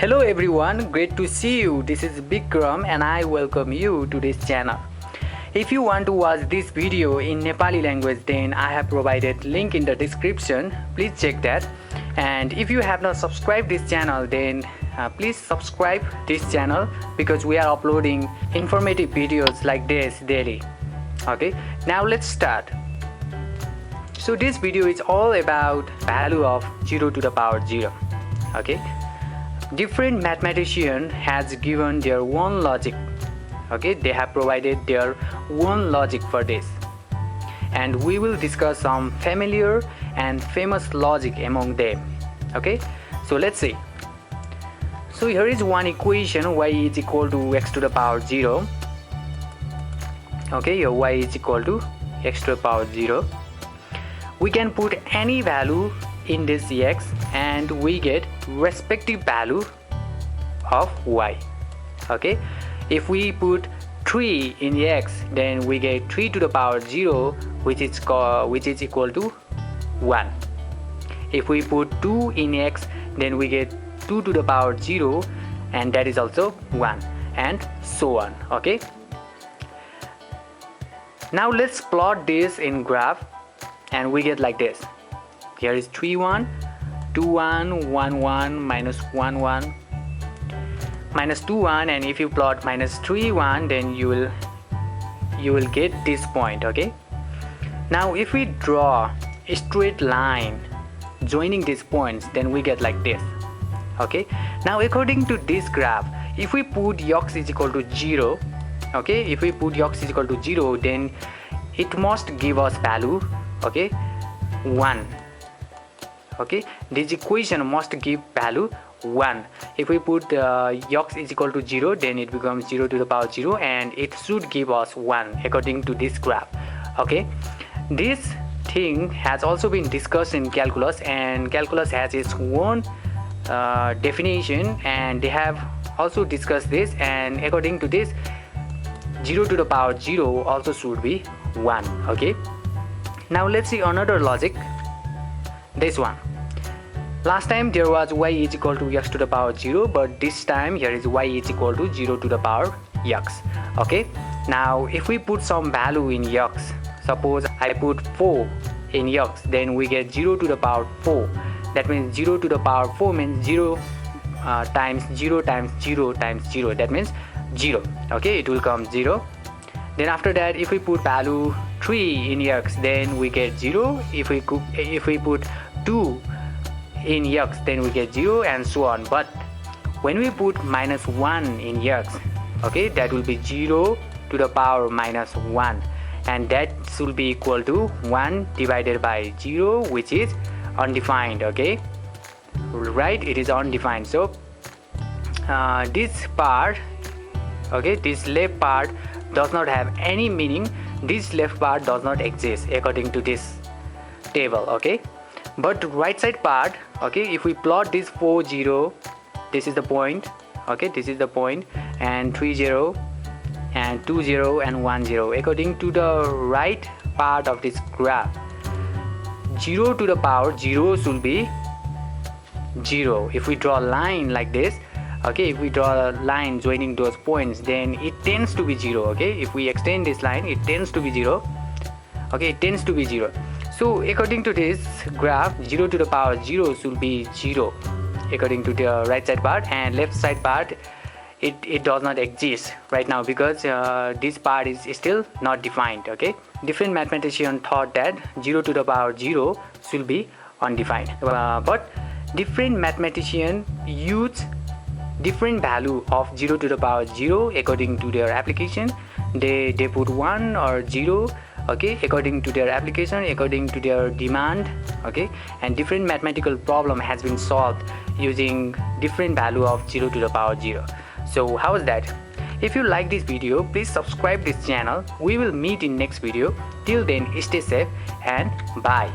Hello everyone, great to see you. This is Bikram and I welcome you to this channel. If you want to watch this video in Nepali language, then I have provided link in the description. Please check that. And if you have not subscribed this channel, then please subscribe this channel because we are uploading informative videos like this daily. Okay, now let's start. So this video is all about value of 0 to the power 0. Okay, different mathematician has given their own logic. Okay, they have provided their own logic for this, and we will discuss some familiar and famous logic among them. Okay, so let's see. So here is one equation, y is equal to x to the power 0. Okay, here y is equal to x to the power 0. We can put any value in this x and we get respective value of y. Okay, if we put 3 in x, then we get 3 to the power 0, which is equal to 1. If we put 2 in x, then we get 2 to the power 0, and that is also 1, and so on. Okay, now let's plot this in graph, and we get like this. Here is 3 1, 2 1, 1 1, minus 1 1, minus 2 1, and if you plot minus 3 1, then you will get this point. Okay, now if we draw a straight line joining these points, then we get like this. Okay, now according to this graph, if we put x is equal to 0, okay, if we put x is equal to 0, then it must give us value, okay, 1. Okay, this equation must give value 1. If we put x is equal to 0, then it becomes 0 to the power 0, and it should give us 1 according to this graph. Okay, this thing has also been discussed in calculus, and calculus has its own definition, and they have also discussed this, and according to this, 0 to the power 0 also should be 1. Okay, now let's see another logic, this one. Last time there was y is equal to x to the power 0, but this time here is y is equal to 0 to the power x. Okay, now if we put some value in x, suppose I put 4 in x, then we get 0 to the power 4. That means 0 to the power 4 means 0 times 0 times 0 times 0, that means 0. Okay, it will come 0. Then after that, if we put value 3 in x, then we get 0. If we put 2 in x, then we get 0, and so on. But when we put minus 1 in x, okay, that will be 0 to the power minus 1, and that should be equal to 1 divided by 0, which is undefined. Okay, right, it is undefined. So this part, okay, this left part does not have any meaning. This left part does not exist according to this table. Okay, but right side part, okay, if we plot this 4 0, this is the point. Okay, this is the point, and 3 0 and 2 0 and 1 0. According to the right part of this graph, 0 to the power 0 should be 0. If we draw a line like this, okay, if we draw a line joining those points, then it tends to be 0. Okay, if we extend this line, it tends to be 0. Okay, it tends to be 0. So according to this graph, 0 to the power 0 should be 0 according to the right side part, and left side part, it does not exist right now because this part is still not defined. Okay, different mathematicians thought that 0 to the power 0 should be undefined, but different mathematicians use different value of 0 to the power 0 according to their application. They put 1 or 0, okay, according to their application, according to their demand. Okay, and different mathematical problem has been solved using different value of 0 to the power 0. So how is that? If you like this video, please subscribe this channel. We will meet in next video. Till then, stay safe and bye.